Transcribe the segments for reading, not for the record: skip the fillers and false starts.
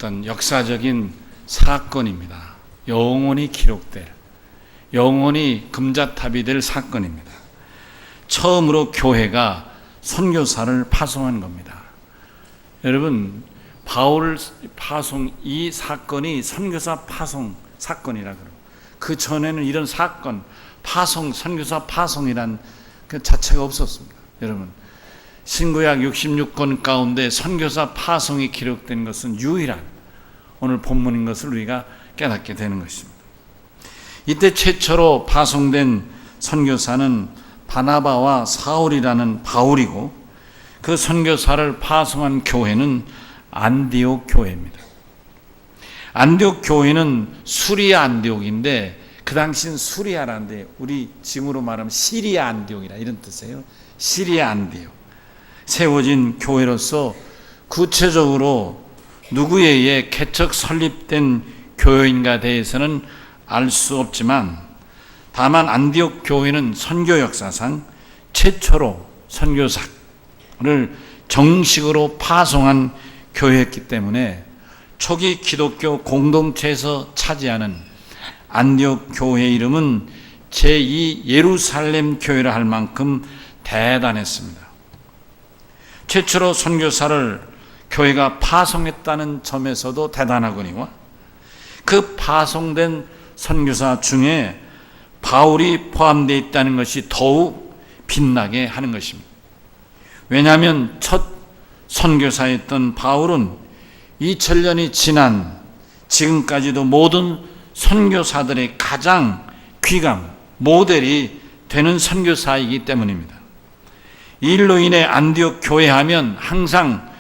어떤 역사적인 사건입니다. 영원히 기록될, 영원히 금자탑이 될 사건입니다. 처음으로 교회가 선교사를 파송한 겁니다. 여러분, 바울 파송, 이 사건이 선교사 파송 사건이라 그래요. 그 전에는 이런 사건, 파송, 선교사 파송이란 그 자체가 없었습니다. 여러분, 신구약 66권 가운데 선교사 파송이 기록된 것은 유일한 오늘 본문인 것을 우리가 깨닫게 되는 것입니다. 이때 최초로 파송된 선교사는 바나바와 사울이라는 바울이고, 그 선교사를 파송한 교회는 안디옥 교회입니다. 안디옥 교회는 수리아 안디옥인데, 그 당시는 수리아라는데 우리 지금으로 말하면 시리아 안디옥이라 이런 뜻이에요. 시리아 안디옥. 세워진 교회로서 구체적으로 누구에 의해 개척 설립된 교회인가 대해서는 알 수 없지만, 다만 안디옥 교회는 선교 역사상 최초로 선교사를 정식으로 파송한 교회였기 때문에 초기 기독교 공동체에서 차지하는 안디옥 교회의 이름은 제2 예루살렘 교회라 할 만큼 대단했습니다. 최초로 선교사를 교회가 파송했다는 점에서도 대단하거니와, 그 파송된 선교사 중에 바울이 포함되어 있다는 것이 더욱 빛나게 하는 것입니다. 왜냐하면 첫 선교사였던 바울은 2000년이 지난 지금까지도 모든 선교사들의 가장 귀감, 모델이 되는 선교사이기 때문입니다. 이 일로 인해 안디옥 교회 하면 항상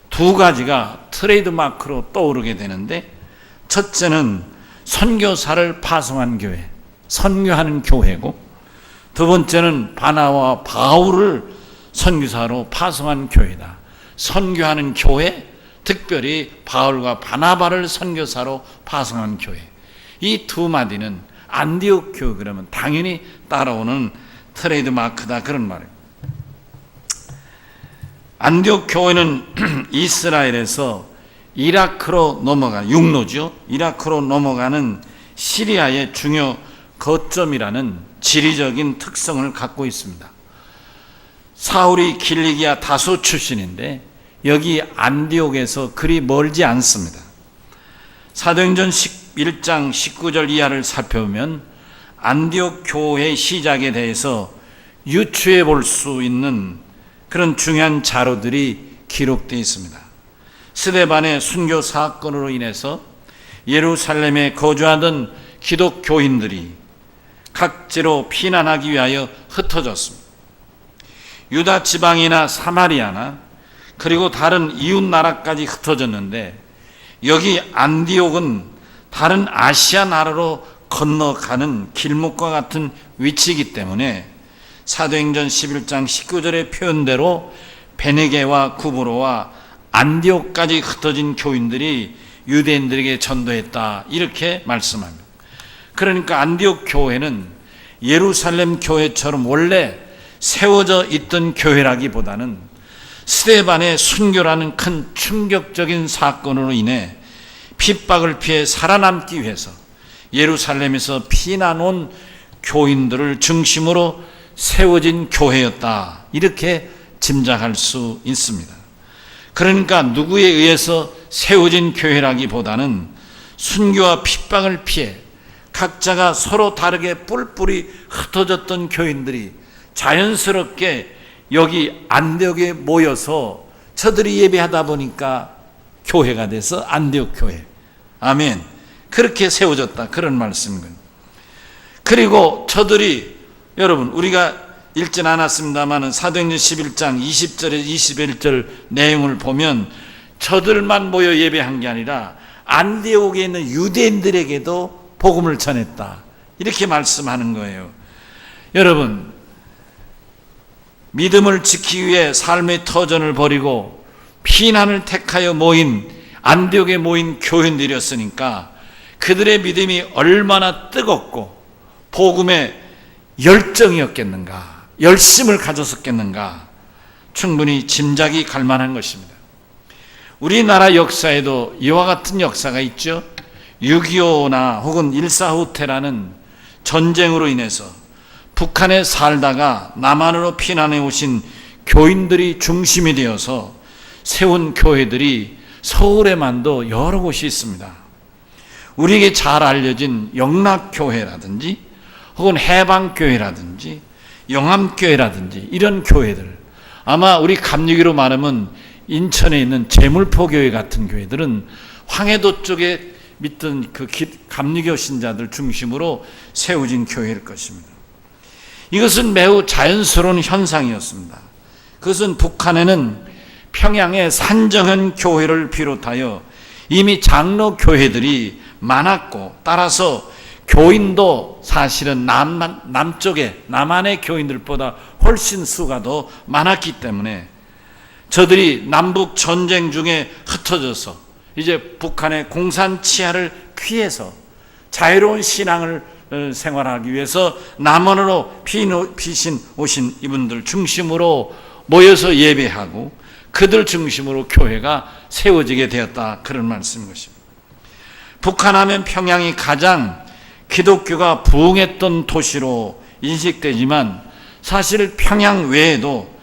두 가지가 트레이드마크로 떠오르게 되는데, 첫째는 선교사를 파송한 교회, 선교하는 교회고, 두 번째는 바나바와 바울을 선교사로 파송한 교회다. 선교하는 교회, 특별히 바울과 바나바를 선교사로 파송한 교회. 이 두 마디는 안디옥 교회 그러면 당연히 따라오는 트레이드마크다, 그런 말이에요. 안디옥 교회는 이스라엘에서 이라크로 넘어가는, 육로죠. 이라크로 넘어가는 시리아의 중요 거점이라는 지리적인 특성을 갖고 있습니다. 사울이 길리기아 다소 출신인데 여기 안디옥에서 그리 멀지 않습니다. 사도행전 11장 19절 이하를 살펴보면 안디옥 교회의 시작에 대해서 유추해 볼 수 있는 그런 중요한 자료들이 기록되어 있습니다. 스데반의 순교 사건으로 인해서 예루살렘에 거주하던 기독교인들이 각지로 피난하기 위하여 흩어졌습니다. 유다 지방이나 사마리아나 그리고 다른 이웃 나라까지 흩어졌는데, 여기 안디옥은 다른 아시아 나라로 건너가는 길목과 같은 위치이기 때문에 사도행전 11장 19절의 표현대로 베네게와 구브로와 안디옥까지 흩어진 교인들이 유대인들에게 전도했다, 이렇게 말씀합니다. 그러니까 안디옥 교회는 예루살렘 교회처럼 원래 세워져 있던 교회라기보다는 스데반의 순교라는 큰 충격적인 사건으로 인해 핍박을 피해 살아남기 위해서 예루살렘에서 피난 온 교인들을 중심으로 세워진 교회였다, 이렇게 짐작할 수 있습니다. 그러니까 누구에 의해서 세워진 교회라기보다는 순교와 핍박을 피해 각자가 서로 다르게 뿔뿔이 흩어졌던 교인들이 자연스럽게 여기 안디옥에 모여서 저들이 예배하다 보니까 교회가 돼서 안디옥 교회. 아멘. 그렇게 세워졌다, 그런 말씀입니다. 그리고 저들이, 여러분, 우리가 읽진 않았습니다만 사도행전 11장 20절에서 21절 내용을 보면 저들만 모여 예배한 게 아니라 안디옥에 있는 유대인들에게도 복음을 전했다, 이렇게 말씀하는 거예요. 여러분, 믿음을 지키기 위해 삶의 터전을 버리고 피난을 택하여 모인 안디옥에 모인 교인들이었으니까 그들의 믿음이 얼마나 뜨겁고 복음의 열정이었겠는가, 열심을 가졌었겠는가, 충분히 짐작이 갈 만한 것입니다. 우리나라 역사에도 이와 같은 역사가 있죠. 6.25나 혹은 일사후퇴라는 전쟁으로 인해서 북한에 살다가 남한으로 피난해 오신 교인들이 중심이 되어서 세운 교회들이 서울에만도 여러 곳이 있습니다. 우리에게 잘 알려진 영락교회라든지 혹은 해방교회라든지 영암교회라든지 이런 교회들, 아마 우리 감리교로 말하면 인천에 있는 제물포교회 같은 교회들은 황해도 쪽에 믿던 그 감리교 신자들 중심으로 세워진 교회일 것입니다. 이것은 매우 자연스러운 현상이었습니다. 그것은 북한에는 평양의 산정현 교회를 비롯하여 이미 장로 교회들이 많았고, 따라서 교인도 사실은 남쪽에 남한의 교인들보다 훨씬 수가 더 많았기 때문에 저들이 남북 전쟁 중에 흩어져서 이제 북한의 공산 치하를 피해서 자유로운 신앙을 생활하기 위해서 남한으로 피신 오신 이분들 중심으로 모여서 예배하고 그들 중심으로 교회가 세워지게 되었다, 그런 말씀인 것입니다. 북한하면 평양이 가장 기독교가 부흥했던 도시로 인식되지만 사실 평양 외에도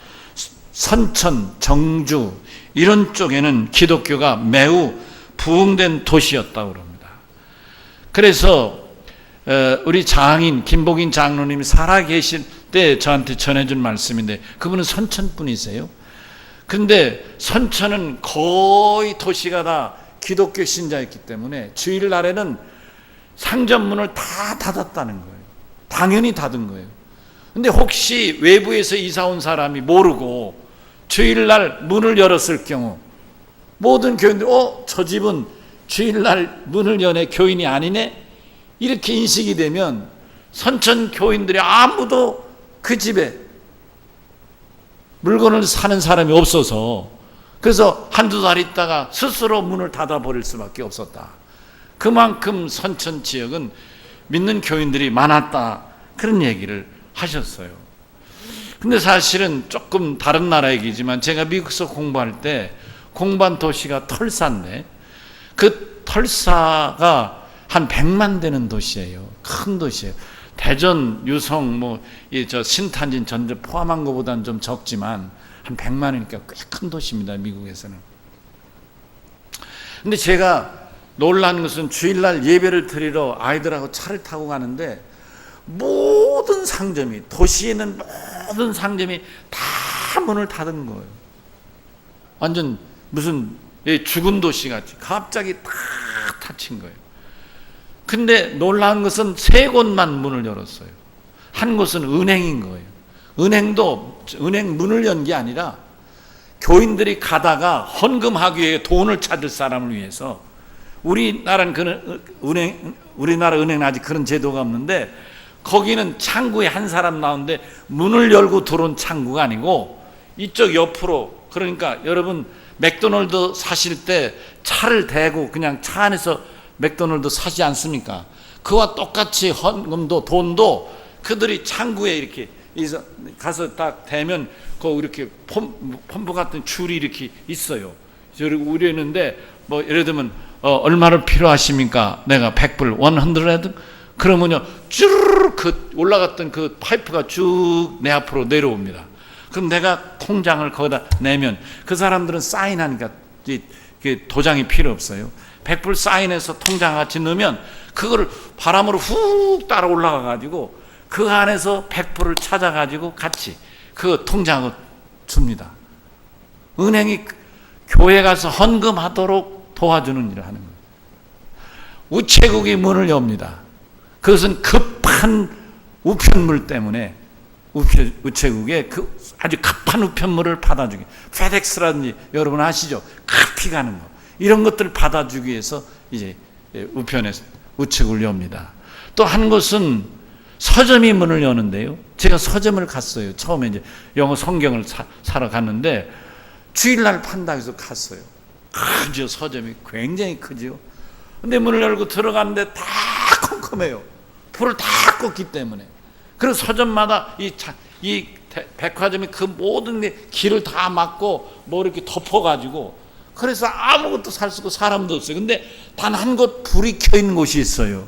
선천, 정주 이런 쪽에는 기독교가 매우 부흥된 도시였다고 합니다. 그래서 우리 장인 김복인 장로님이 살아계실 때 저한테 전해준 말씀인데, 그분은 선천 분이세요. 근데 선천은 거의 도시가 다 기독교 신자였기 때문에 주일날에는 상점문을 다 닫았다는 거예요. 당연히 닫은 거예요. 근데 혹시 외부에서 이사 온 사람이 모르고 주일날 문을 열었을 경우 모든 교인들이 저 집은 주일날 문을 여네, 교인이 아니네, 이렇게 인식이 되면 선천 교인들이 아무도 그 집에 물건을 사는 사람이 없어서, 그래서 한두 달 있다가 스스로 문을 닫아버릴 수밖에 없었다. 그만큼 선천 지역은 믿는 교인들이 많았다, 그런 얘기를 하셨어요. 근데 사실은 조금 다른 나라 얘기지만 제가 미국에서 공부할 때 공부한 도시가 털사인데, 그 털사가 한 100만 되는 도시예요. 큰 도시예요. 대전, 유성, 신탄진, 전주 포함한 것보다는 좀 적지만 한 100만이니까 꽤 큰 도시입니다, 미국에서는. 근데 제가 놀란 것은 주일날 예배를 드리러 아이들하고 차를 타고 가는데 모든 상점이, 도시에 있는 모든 상점이 다 문을 닫은 거예요. 완전 무슨 죽은 도시같이 갑자기 다 닫힌 거예요. 근데 놀라운 것은 3곳만 문을 열었어요. 한 곳은 은행인 거예요. 은행도 은행 문을 연 게 아니라 교인들이 가다가 헌금하기 위해 돈을 찾을 사람을 위해서, 우리나라 은행은 아직 그런 제도가 없는데 거기는 창구에 한 사람 나오는데 문을 열고 들어온 창구가 아니고 이쪽 옆으로, 그러니까 여러분 맥도날드 사실 때 차를 대고 그냥 차 안에서 맥도날드 사지 않습니까? 그와 똑같이 헌금도 돈도 그들이 창구에 이렇게 가서 딱 대면 그 이렇게 펌프 같은 줄이 이렇게 있어요. 그리고 우리는데 예를 들면 얼마를 필요하십니까? 내가 100불, 100 그러면요 쭈르르 그 올라갔던 그 파이프가 쭉 내 앞으로 내려옵니다. 그럼 내가 통장을 거기다 내면 그 사람들은 사인하니까 도장이 필요 없어요. 100불 사인해서 통장 같이 넣으면 그거를 바람으로 훅 따라 올라가 가지고 그 안에서 100불을 찾아 가지고 같이 그 통장을 줍니다. 은행이 교회 가서 헌금하도록 도와주는 일을 하는 거예요. 우체국이 문을 엽니다. 그것은 급한 우편물 때문에 우체국에 그 아주 급한 우편물을 받아주기, 페덱스라든지 여러분 아시죠? 급히 가는 거, 이런 것들을 받아주기 위해서 이제 우체국을 엽니다. 또 한 곳은 서점이 문을 여는데요. 제가 서점을 갔어요. 처음에 이제 영어 성경을 사러 갔는데 주일날 판다고 해서 갔어요. 크죠. 서점이 굉장히 크죠. 근데 문을 열고 들어갔는데 다 컴컴해요. 불을 다 껐기 때문에. 그래서 서점마다 이 백화점이 그 모든 길을 다 막고 이렇게 덮어가지고 그래서 아무것도 살 수 없고 사람도 없어요. 근데 단 한 곳 불이 켜 있는 곳이 있어요.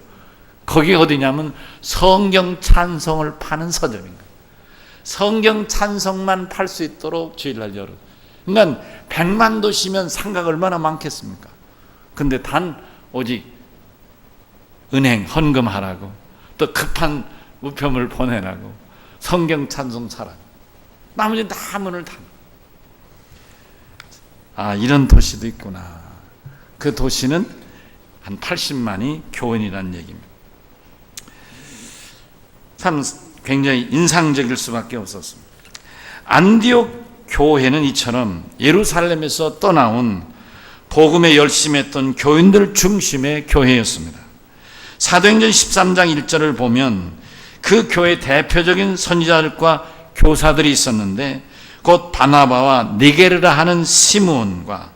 거기 어디냐면 성경 찬송을 파는 서점인 거예요. 성경 찬송만 팔 수 있도록 주일날 열어. 그러니까 100만 도시면 상가가 얼마나 많겠습니까? 근데 단 오직 은행 헌금하라고, 또 급한 우편물 보내라고, 성경 찬송 사라. 나머지는 다 문을 닫아. 아, 이런 도시도 있구나. 그 도시는 한 80만이 교인이라는 얘기입니다. 참 굉장히 인상적일 수밖에 없었습니다. 안디옥 교회는 이처럼 예루살렘에서 떠나온 복음에 열심했던 교인들 중심의 교회였습니다. 사도행전 13장 1절을 보면 그 교회 대표적인 선지자들과 교사들이 있었는데, 곧 바나바와 니게르라 하는 시므온과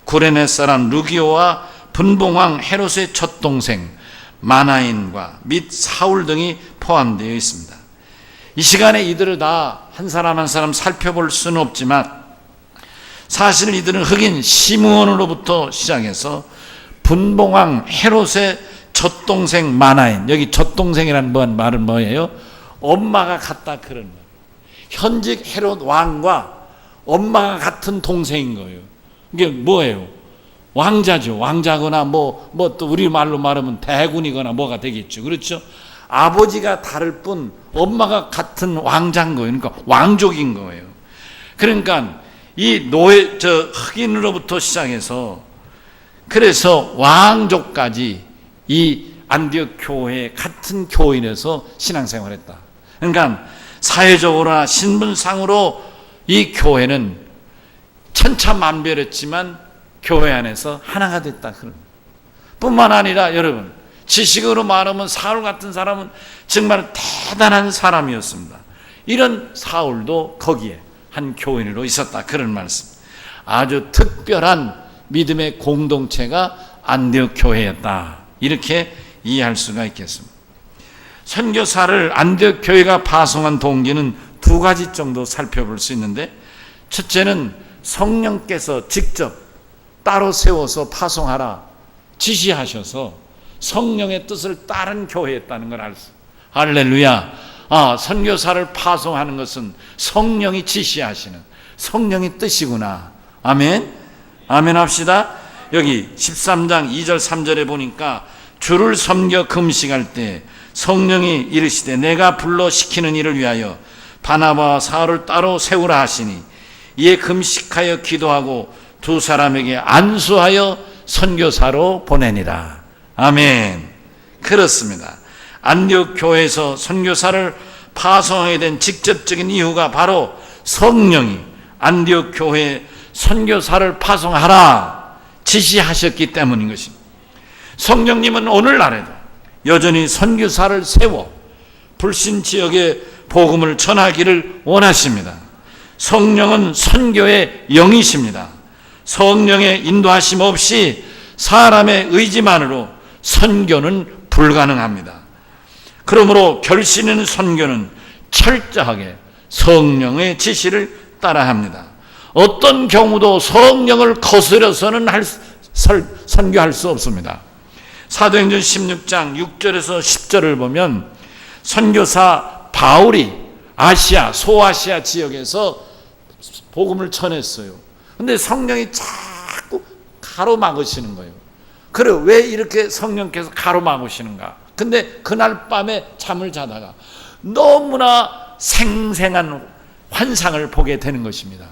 구레네 사람 루기오와 분봉왕 헤롯의 첫 동생 마나인과 및 사울 등이 포함되어 있습니다. 이 시간에 이들을 다 한 사람 한 사람 살펴볼 수는 없지만, 사실 이들은 흑인 시므온으로부터 시작해서 분봉왕 헤롯의 젖동생 마나인, 여기 젖동생이라는 말은 뭐예요? 엄마가 같다, 그런 말. 현직 헤롯 왕과 엄마가 같은 동생인 거예요. 이게 뭐예요? 왕자죠. 왕자거나 또 우리 말로 말하면 대군이거나 뭐가 되겠죠. 그렇죠? 아버지가 다를 뿐 엄마가 같은 왕자인 거예요. 그러니까 왕족인 거예요. 그러니까 이 흑인으로부터 시작해서 그래서 왕족까지 이 안디옥 교회에 같은 교인에서 신앙생활했다. 그러니까 사회적으로나 신분상으로 이 교회는 천차만별했지만 교회 안에서 하나가 됐다. 뿐만 아니라 여러분, 지식으로 말하면 사울 같은 사람은 정말 대단한 사람이었습니다. 이런 사울도 거기에 한 교인으로 있었다, 그런 말씀. 아주 특별한 믿음의 공동체가 안디옥 교회였다, 이렇게 이해할 수가 있겠습니다. 선교사를 안디옥 교회가 파송한 동기는 두 가지 정도 살펴볼 수 있는데, 첫째는 성령께서 직접 따로 세워서 파송하라 지시하셔서 성령의 뜻을 따른 교회였다는 걸 알 수. 할렐루야. 선교사를 파송하는 것은 성령이 지시하시는 성령의 뜻이구나. 아멘. 아멘 합시다. 여기 13장 2절 3절에 보니까 주를 섬겨 금식할 때 성령이 이르시되 내가 불러 시키는 일을 위하여 바나바와 사울을 따로 세우라 하시니, 이에 금식하여 기도하고 두 사람에게 안수하여 선교사로 보내니라. 아멘. 그렇습니다. 안디옥 교회에서 선교사를 파송하게 된 직접적인 이유가 바로 성령이 안디옥 교회에 선교사를 파송하라 지시하셨기 때문인 것입니다. 성령님은 오늘날에도 여전히 선교사를 세워 불신 지역에 복음을 전하기를 원하십니다. 성령은 선교의 영이십니다. 성령의 인도하심 없이 사람의 의지만으로 선교는 불가능합니다. 그러므로 결심 있는 선교는 철저하게 성령의 지시를 따라합니다. 어떤 경우도 성령을 거스려서는 선교할 수 없습니다. 사도행전 16장 6절에서 10절을 보면 선교사 바울이 소아시아 지역에서 복음을 전했어요. 근데 성령이 자꾸 가로막으시는 거예요. 그래, 왜 이렇게 성령께서 가로막으시는가? 근데 그날 밤에 잠을 자다가 너무나 생생한 환상을 보게 되는 것입니다.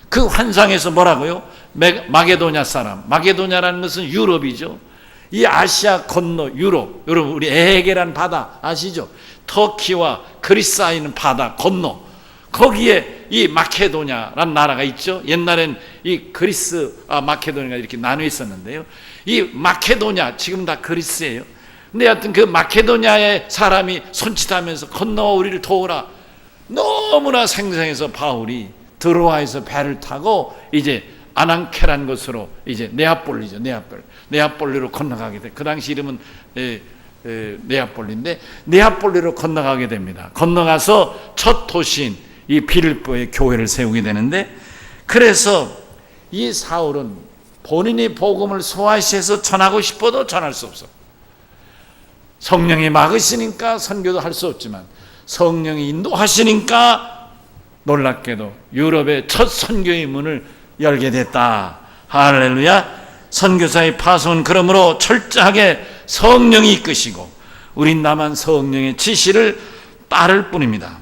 그 환상에서 뭐라고요? 마게도냐 사람, 마게도냐라는 것은 유럽이죠. 이 아시아 건너 유럽, 여러분 우리 에헤게란 바다 아시죠? 터키와 그리스 사이는 바다 건너, 거기에 이 마케도냐라는 나라가 있죠. 옛날엔 이 그리스, 마케도냐가 이렇게 나눠 있었는데요. 이 마케도냐, 지금 다 그리스예요. 근데 하여튼 그 마케도냐의 사람이 손짓하면서 건너와 우리를 도우라. 너무나 생생해서 바울이 드로아에서 배를 타고 이제 아난케란 곳으로 이제 네아폴리죠. 네아폴리로 건너가게 돼. 그 당시 이름은 네아폴리인데 네아폴리로 건너가게 됩니다. 건너가서 첫 도시인 이 빌립보에 교회를 세우게 되는데, 그래서 이 사울은 본인이 복음을 소화시해서 전하고 싶어도 전할 수 없어. 성령이 막으시니까 선교도 할 수 없지만 성령이 인도하시니까 놀랍게도 유럽의 첫 선교의 문을 열게 됐다. 할렐루야. 선교사의 파송은 그러므로 철저하게 성령이 이끄시고 우린 다만 성령의 지시를 따를 뿐입니다.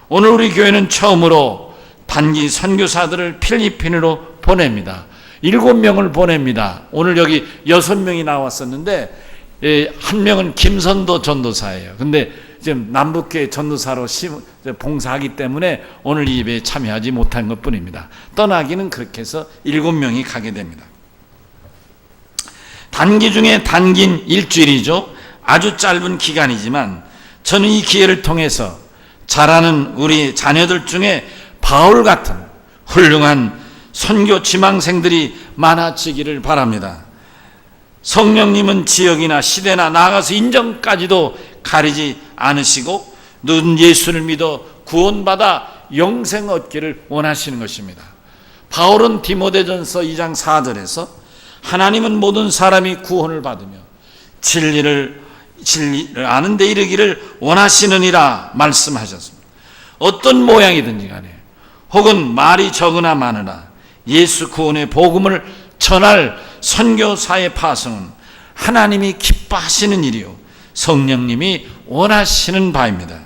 오늘 우리 교회는 처음으로 단기 선교사들을 필리핀으로 보냅니다. 7명을 보냅니다. 오늘 여기 6명이 나왔었는데 한 명은 김선도 전도사예요. 근데 지금 남북교회 전도사로 봉사하기 때문에 오늘 이 예배에 참여하지 못한 것뿐입니다. 떠나기는 그렇게 해서 7명이 가게 됩니다. 단기 중에 단긴 일주일이죠. 아주 짧은 기간이지만 저는 이 기회를 통해서 자라는 우리 자녀들 중에 바울 같은 훌륭한 선교 지망생들이 많아지기를 바랍니다. 성령님은 지역이나 시대나 나아가서 인정까지도 가리지 않으시고 누군 예수를 믿어 구원받아 영생 얻기를 원하시는 것입니다. 바울은 디모데전서 2장 4절에서 하나님은 모든 사람이 구원을 받으며 진리를 아는 데 이르기를 원하시느니라 말씀하셨습니다. 어떤 모양이든지 간에 혹은 말이 적으나 많으나 예수 구원의 복음을 전할 선교사의 파송은 하나님이 기뻐하시는 일이요 성령님이 원하시는 바입니다.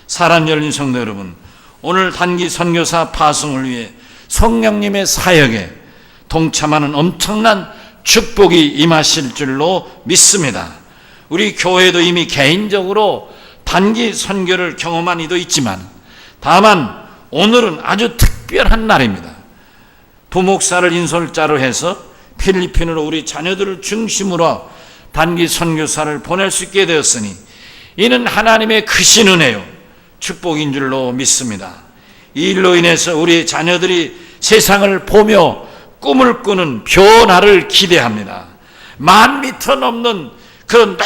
사랑 열린 성도 여러분, 오늘 단기 선교사 파송을 위해 성령님의 사역에 동참하는 엄청난 축복이 임하실 줄로 믿습니다. 우리 교회도 이미 개인적으로 단기 선교를 경험한 이도 있지만 다만 오늘은 아주 특별한 날입니다. 부목사를 인솔자로 해서 필리핀으로 우리 자녀들을 중심으로 단기 선교사를 보낼 수 있게 되었으니 이는 하나님의 크신 은혜요 축복인 줄로 믿습니다. 이 일로 인해서 우리 자녀들이 세상을 보며 꿈을 꾸는 변화를 기대합니다. 10,000m 넘는 그런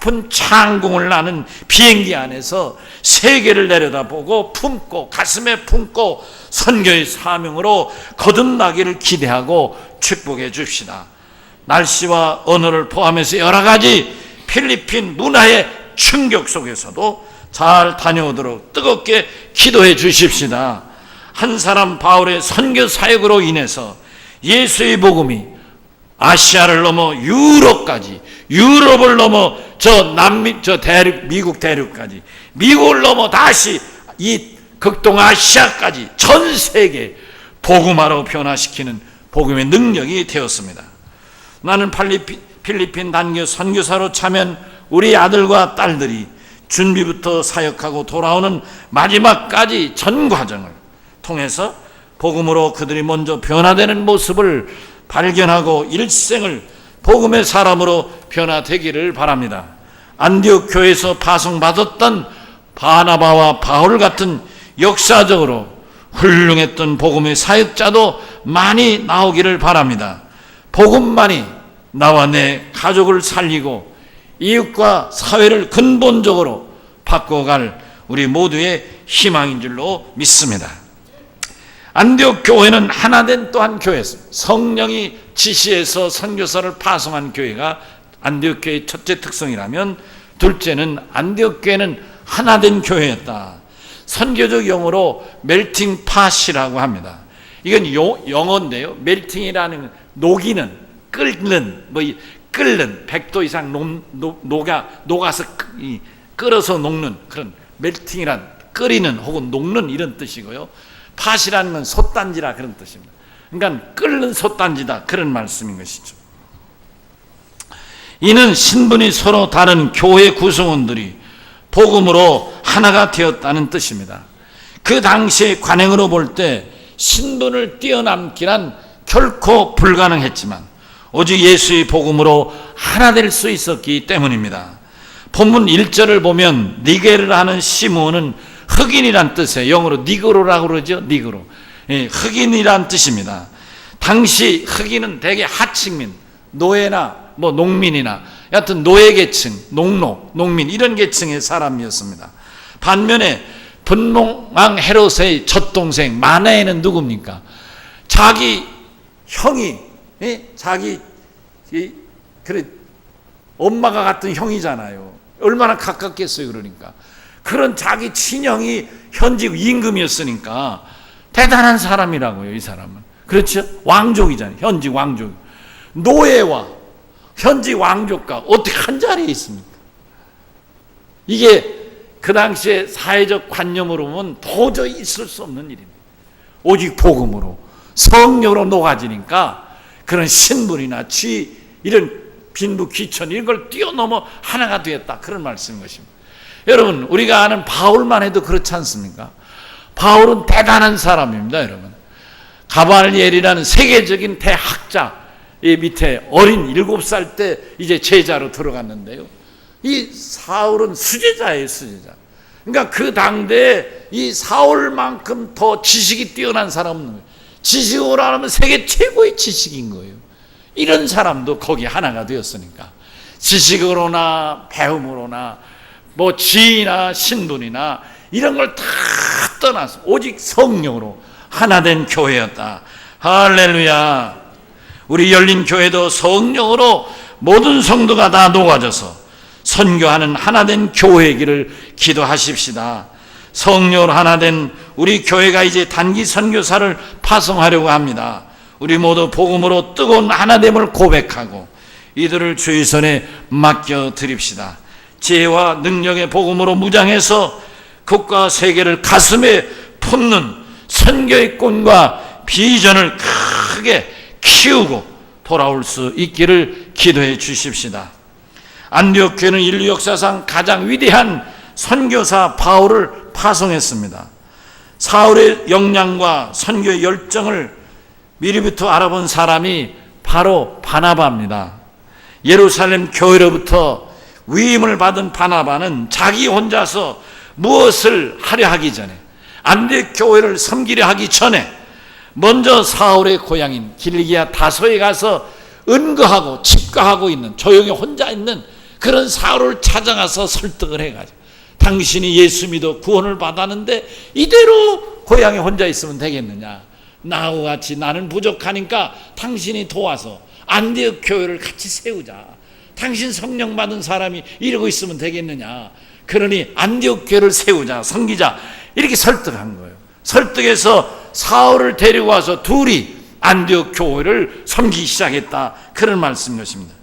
높은 창공을 나는 비행기 안에서 세계를 내려다보고 품고 가슴에 품고 선교의 사명으로 거듭나기를 기대하고 축복해 줍시다. 날씨와 언어를 포함해서 여러 가지 필리핀 문화의 충격 속에서도 잘 다녀오도록 뜨겁게 기도해 주십시다. 한 사람 바울의 선교 사역으로 인해서 예수의 복음이 아시아를 넘어 유럽까지, 유럽을 넘어 미국 대륙까지, 미국을 넘어 다시 이 극동아시아까지 전 세계 복음화로 변화시키는 복음의 능력이 되었습니다. 나는 필리핀 단교 선교사로 참여한 우리 아들과 딸들이 준비부터 사역하고 돌아오는 마지막까지 전 과정을 통해서 복음으로 그들이 먼저 변화되는 모습을 발견하고 일생을 복음의 사람으로 변화되기를 바랍니다. 안디옥 교회에서 파송받았던 바나바와 바울 같은 역사적으로 훌륭했던 복음의 사역자도 많이 나오기를 바랍니다. 복음만이 나와 내 가족을 살리고 이웃과 사회를 근본적으로 바꿔갈 우리 모두의 희망인 줄로 믿습니다. 안디옥 교회는 하나된 또한 교회였습니다. 성령이 지시해서 선교사를 파송한 교회가 안디옥 교회의 첫째 특성이라면 둘째는 안디옥 교회는 하나된 교회였다. 선교적 용어로 멜팅 팟이라고 합니다. 이건 영어인데요. 멜팅이라는 녹이는, 끓는, 끓는 100도 이상 녹아서 끓어서 녹는 그런 멜팅이란 끓이는 혹은 녹는 이런 뜻이고요. 팥이라는 건 솥단지라 그런 뜻입니다. 그러니까 끓는 솥단지다 그런 말씀인 것이죠. 이는 신분이 서로 다른 교회 구성원들이 복음으로 하나가 되었다는 뜻입니다. 그 당시의 관행으로 볼 때 신분을 뛰어넘기란 결코 불가능했지만 오직 예수의 복음으로 하나 될 수 있었기 때문입니다. 본문 1절을 보면 니게르라 하는 시므온은 흑인이란 뜻이에요. 영어로 니그로라고 그러죠. 니그로. 흑인이란 뜻입니다. 당시 흑인은 대개 하층민, 노예나 농민이나 여하튼 노예계층, 농민 이런 계층의 사람이었습니다. 반면에 분봉왕 헤롯의 젖동생 마나에는 누굽니까? 자기 형이 자기 그래 엄마가 같은 형이잖아요. 얼마나 가깝겠어요. 그러니까 그런 자기 친형이 현직 임금이었으니까 대단한 사람이라고요. 이 사람은 그렇죠? 왕족이잖아요. 현직 왕족. 노예와 현직 왕족과 어떻게 한 자리에 있습니까? 이게 그 당시에 사회적 관념으로 보면 도저히 있을 수 없는 일입니다. 오직 복음으로 성령으로 녹아지니까 그런 신분이나 지 이런 빈부 귀천 이런 걸 뛰어넘어 하나가 되었다. 그런 말씀인 것입니다. 여러분 우리가 아는 바울만 해도 그렇지 않습니까? 바울은 대단한 사람입니다. 여러분 가발리엘이라는 세계적인 대학자 이 밑에 어린 7살 때 이제 제자로 들어갔는데요. 이 사울은 수제자예요. 수제자. 그러니까 그 당대에 이 사울만큼 더 지식이 뛰어난 사람은 없는 거예요. 지식으로 하면 세계 최고의 지식인 거예요. 이런 사람도 거기 하나가 되었으니까 지식으로나 배움으로나 뭐 지위나 신분이나 이런 걸 다 떠나서 오직 성령으로 하나 된 교회였다. 할렐루야. 우리 열린 교회도 성령으로 모든 성도가 다 녹아져서 선교하는 하나된 교회이기를 기도하십시다. 성령으로 하나된 우리 교회가 이제 단기 선교사를 파송하려고 합니다. 우리 모두 복음으로 뜨거운 하나됨을 고백하고 이들을 주의 손에 맡겨 드립시다. 지혜와 능력의 복음으로 무장해서 국가 세계를 가슴에 품는 선교의 꿈과 비전을 크게 키우고 돌아올 수 있기를 기도해 주십시다. 안디옥 교회는 인류 역사상 가장 위대한 선교사 바울을 파송했습니다. 사울의 역량과 선교의 열정을 미리부터 알아본 사람이 바로 바나바입니다. 예루살렘 교회로부터 위임을 받은 바나바는 자기 혼자서 무엇을 하려 하기 전에 안디옥 교회를 섬기려 하기 전에 먼저 사울의 고향인 길리기아 다소에 가서 은거하고 집거하고 있는 조용히 혼자 있는 그런 사울을 찾아가서 설득을 해가지고 당신이 예수 믿어 구원을 받았는데 이대로 고향에 혼자 있으면 되겠느냐. 나와 같이 나는 부족하니까 당신이 도와서 안디옥 교회를 같이 세우자. 당신 성령 받은 사람이 이러고 있으면 되겠느냐. 그러니 안디옥 교회를 세우자. 섬기자. 이렇게 설득한 거예요. 설득해서 사울을 데리고 와서 둘이 안디옥 교회를 섬기기 시작했다. 그런 말씀인 것입니다.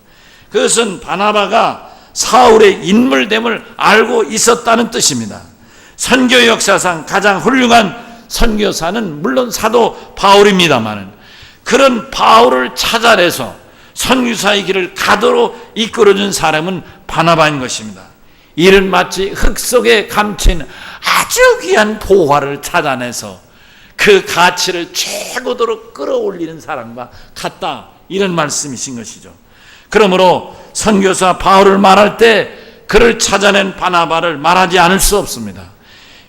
그것은 바나바가 사울의 인물됨을 알고 있었다는 뜻입니다. 선교 역사상 가장 훌륭한 선교사는 물론 사도 바울입니다만 그런 바울을 찾아내서 선교사의 길을 가도록 이끌어준 사람은 바나바인 것입니다. 이는 마치 흙 속에 감춘 아주 귀한 보화를 찾아내서 그 가치를 최고도로 끌어올리는 사람과 같다. 이런 말씀이신 것이죠. 그러므로 선교사 바울을 말할 때 그를 찾아낸 바나바를 말하지 않을 수 없습니다.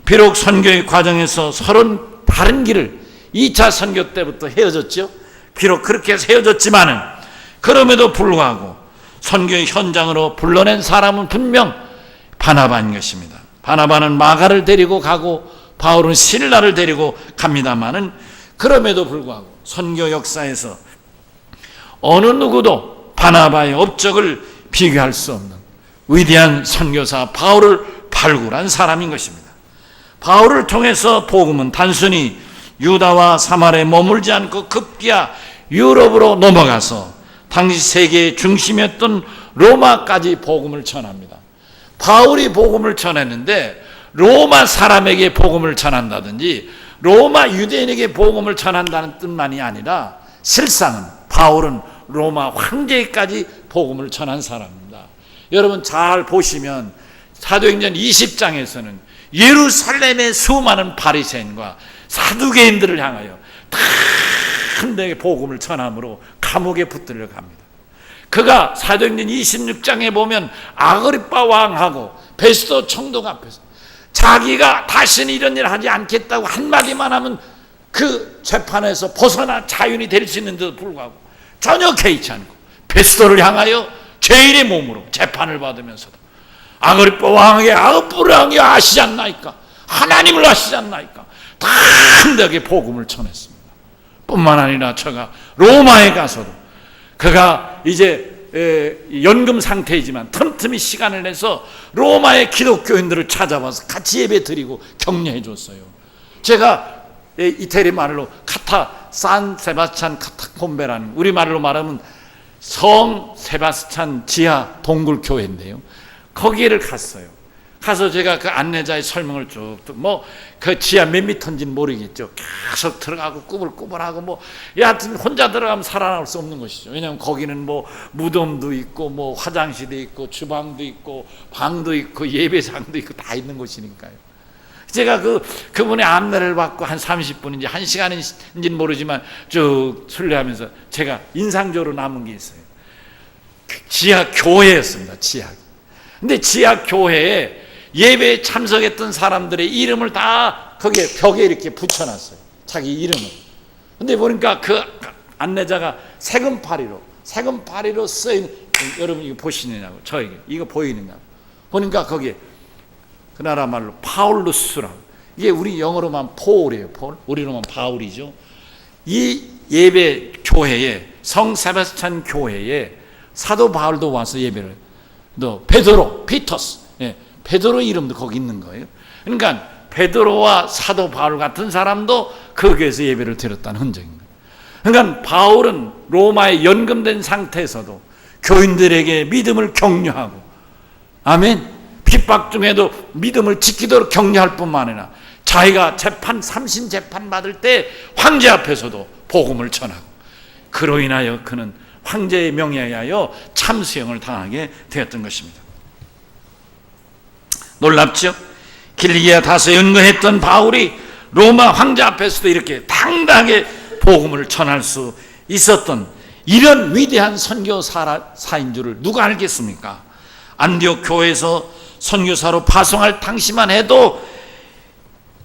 비록 선교의 과정에서 서로는 다른 길을 2차 선교 때부터 헤어졌죠. 비록 그렇게 헤어졌지만은 그럼에도 불구하고 선교의 현장으로 불러낸 사람은 분명 바나바인 것입니다. 바나바는 마가를 데리고 가고 바울은 실라를 데리고 갑니다마는 그럼에도 불구하고 선교 역사에서 어느 누구도 바나바의 업적을 비교할 수 없는 위대한 선교사 바울을 발굴한 사람인 것입니다. 바울을 통해서 복음은 단순히 유다와 사마리아에 머물지 않고 급기야 유럽으로 넘어가서 당시 세계의 중심이었던 로마까지 복음을 전합니다. 바울이 복음을 전했는데 로마 사람에게 복음을 전한다든지 로마 유대인에게 복음을 전한다는 뜻만이 아니라 실상은 바울은 로마 황제까지 복음을 전한 사람입니다. 여러분 잘 보시면 사도행전 20장에서는 예루살렘의 수많은 바리새인과 사두개인들을 향하여 단대에 복음을 전함으로 감옥에 붙들려 갑니다. 그가 사도행전 26장에 보면 아그리빠 왕하고 베스도 총독 앞에서 자기가 다시는 이런 일을 하지 않겠다고 한마디만 하면 그 재판에서 벗어나 자유인이 될 수 있는데도 불구하고 전혀 개의치 않고 베스도를 향하여 죄인의 몸으로 재판을 받으면서도 아그리빠 왕에게 아그리빠 왕이 아시지 않나이까? 하나님을 아시지 않나이까? 단대하게 복음을 전했습니다. 뿐만 아니라 저가 로마에 가서도 그가 이제 연금 상태이지만 틈틈이 시간을 내서 로마의 기독교인들을 찾아와서 같이 예배 드리고 격려해 줬어요. 제가 이태리 말로 산 세바스찬 카타콤베라는, 우리말로 말하면 성 세바스찬 지하 동굴교회인데요. 거기를 갔어요. 가서 제가 그 안내자의 설명을 쭉 뭐 그 지하 몇 미터인지는 모르겠죠. 계속 들어가고 꾸불꾸불하고 여하튼 혼자 들어가면 살아날 수 없는 것이죠. 왜냐하면 거기는 무덤도 있고 화장실도 있고 주방도 있고 방도 있고 예배장도 있고 다 있는 곳이니까요. 제가 그분의 안내를 받고 한 30분인지 1시간인지는 모르지만 쭉 순례하면서 제가 인상적으로 남은 게 있어요. 지하 교회였습니다. 지하. 근데 지하 교회에 예배에 참석했던 사람들의 이름을 다 거기에 벽에 이렇게 붙여놨어요. 자기 이름을. 근데 보니까 그 안내자가 세금파리로 쓰인, 여러분 이거 보시느냐고, 저에게 이거 보이느냐고. 보니까 거기에 그 나라 말로 파울루스라고, 이게 우리 영어로만 폴이에요. 폴, 우리로만 바울이죠. 이 예배 교회에, 성 세바스찬 교회에 사도 바울도 와서 예배를, 또 베드로, 피터스, 베드로 이름도 거기 있는 거예요. 그러니까 베드로와 사도 바울 같은 사람도 그 교회에서 예배를 드렸다는 흔적입니다. 그러니까 바울은 로마에 연금된 상태에서도 교인들에게 믿음을 격려하고, 아멘, 핍박 중에도 믿음을 지키도록 격려할 뿐만 아니라 자기가 삼신 재판 받을 때 황제 앞에서도 복음을 전하고, 그로 인하여 그는 황제의 명예에 의하여 참수형을 당하게 되었던 것입니다. 놀랍죠? 길리기아 다소에 연거했던 바울이 로마 황제 앞에서도 이렇게 당당하게 복음을 전할 수 있었던 이런 위대한 선교사인 줄을 누가 알겠습니까? 안디옥 교회에서 선교사로 파송할 당시만 해도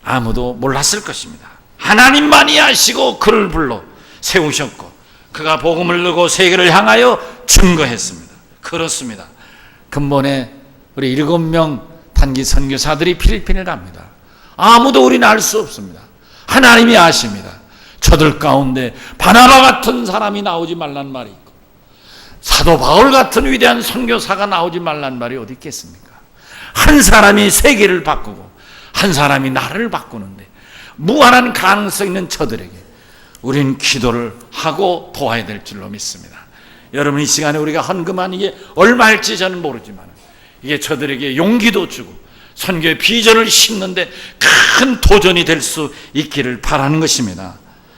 아무도 몰랐을 것입니다. 하나님만이 아시고 그를 불러 세우셨고 그가 복음을 누고 세계를 향하여 증거했습니다. 그렇습니다. 근본에 우리 7명 단기 선교사들이 필리핀을 갑니다. 아무도 우리는 알 수 없습니다. 하나님이 아십니다. 저들 가운데 바나바 같은 사람이 나오지 말란 말이 있고 사도 바울 같은 위대한 선교사가 나오지 말란 말이 어디 있겠습니까? 한 사람이 세계를 바꾸고 한 사람이 나라를 바꾸는데 무한한 가능성 있는 저들에게 우리는 기도를 하고 도와야 될 줄로 믿습니다. 여러분, 이 시간에 우리가 헌금한 이게 얼마일지 저는 모르지만 이게 저들에게 용기도 주고 선교의 비전을 심는데 큰 도전이 될 수 있기를 바라는 것입니다.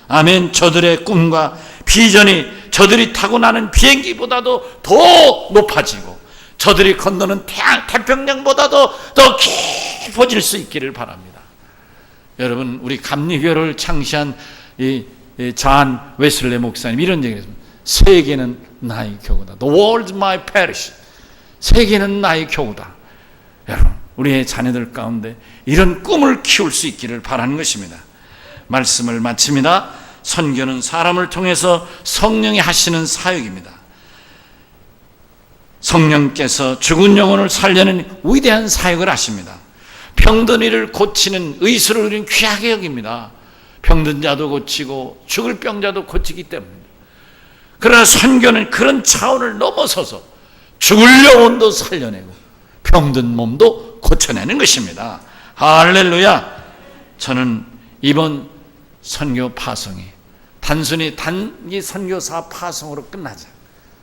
아멘. 저들의 꿈과 비전이 저들이 타고 나는 비행기보다도 더 높아지고 저들이 건너는 태평양보다도 더 깊어질 수 있기를 바랍니다. 여러분, 우리 감리교를 창시한 잔 웨슬레 목사님 이런 얘기를 했습니다. 세계는 나의 교구다. The world's my parish. 세계는 나의 교구다. 여러분, 우리의 자녀들 가운데 이런 꿈을 키울 수 있기를 바라는 것입니다. 말씀을 마칩니다. 선교는 사람을 통해서 성령이 하시는 사역입니다. 성령께서 죽은 영혼을 살려는 위대한 사역을 하십니다. 병든 이를 고치는 의술을 우리는 귀하게 여깁니다. 병든 자도 고치고 죽을 병자도 고치기 때문입니다. 그러나 선교는 그런 차원을 넘어서서 죽을 영혼도 살려내고 병든 몸도 고쳐내는 것입니다. 할렐루야. 저는 이번 선교 파송이 단순히 단기 선교사 파송으로 끝나지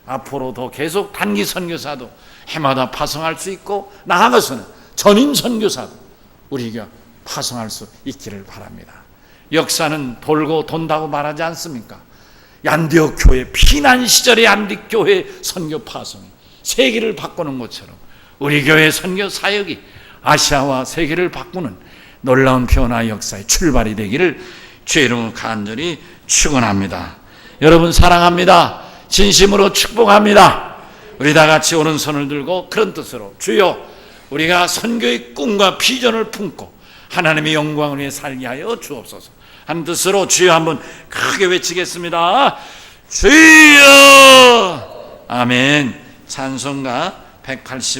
앞으로 더 계속 단기 선교사도 해마다 파송할 수 있고 나아가서는 전임 선교사도 우리가 파송할 수 있기를 바랍니다. 역사는 돌고 돈다고 말하지 않습니까? 안디옥 교회, 피난 시절의 안디옥 교회 선교 파송이 세계를 바꾸는 것처럼 우리 교회 선교 사역이 아시아와 세계를 바꾸는 놀라운 변화 역사의 출발이 되기를 주의 이름으로 간절히 축원합니다. 여러분 사랑합니다. 진심으로 축복합니다. 우리 다 같이 오른손을 들고 그런 뜻으로 주여 우리가 선교의 꿈과 비전을 품고 하나님의 영광을 위해 살게 하여 주옵소서. 한 뜻으로 주여 한번 크게 외치겠습니다. 주여. 아멘. 찬송가 180